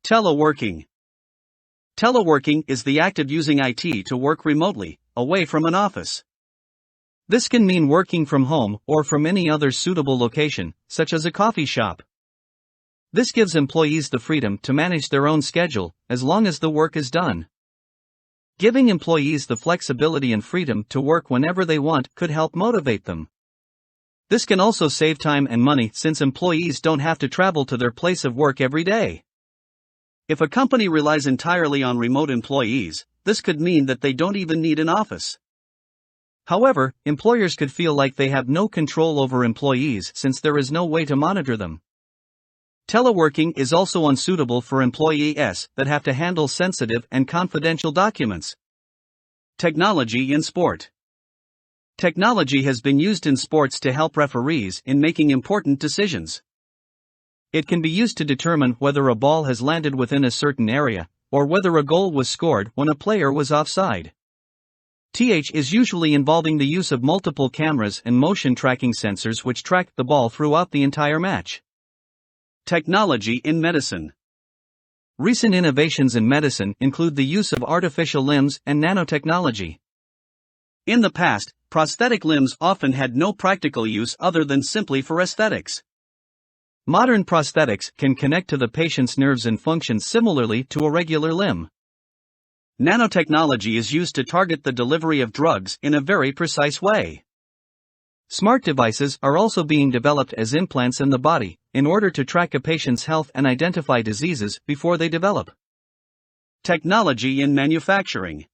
Teleworking. Teleworking is the act of using IT to work remotely, away from an office. This can mean working from home or from any other suitable location, such as a coffee shop. This gives employees the freedom to manage their own schedule, as long as the work is done. Giving employees the flexibility and freedom to work whenever they want could help motivate them. This can also save time and money since employees don't have to travel to their place of work every day. If a company relies entirely on remote employees, this could mean that they don't even need an office. However, employers could feel like they have no control over employees since there is no way to monitor them. Teleworking is also unsuitable for employees that have to handle sensitive and confidential documents. Technology in sport. Technology has been used in sports to help referees in making important decisions. It can be used to determine whether a ball has landed within a certain area, or whether a goal was scored when a player was offside. Is usually involving the use of multiple cameras and motion tracking sensors which track the ball throughout the entire match. Technology in medicine. Recent innovations in medicine include the use of artificial limbs and nanotechnology. In the past, prosthetic limbs often had no practical use other than simply for aesthetics. Modern prosthetics can connect to the patient's nerves and function similarly to a regular limb. Nanotechnology is used to target the delivery of drugs in a very precise way. Smart devices are also being developed as implants in the body, in order to track a patient's health and identify diseases before they develop. Technology in manufacturing.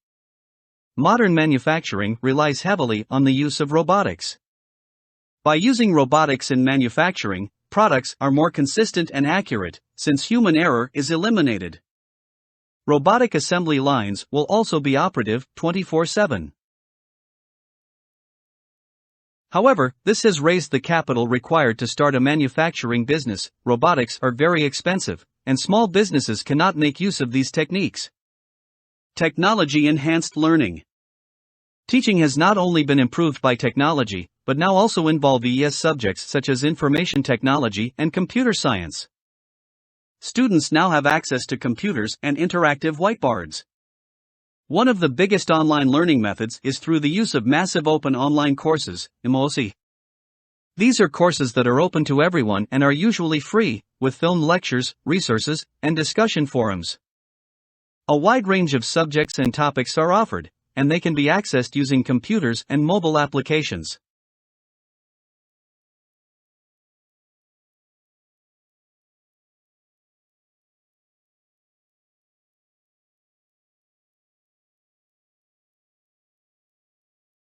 Modern manufacturing relies heavily on the use of robotics. By using robotics in manufacturing, products are more consistent and accurate, since human error is eliminated. Robotic assembly lines will also be operative 24/7. However, this has raised the capital required to start a manufacturing business. Robotics are very expensive, and small businesses cannot make use of these techniques. Technology-enhanced learning. Teaching has not only been improved by technology, but now also involve ES subjects such as information technology and computer science. Students now have access to computers and interactive whiteboards. One of the biggest online learning methods is through the use of massive open online courses, (MOOC). These are courses that are open to everyone and are usually free, with filmed lectures, resources, and discussion forums. A wide range of subjects and topics are offered, and they can be accessed using computers and mobile applications.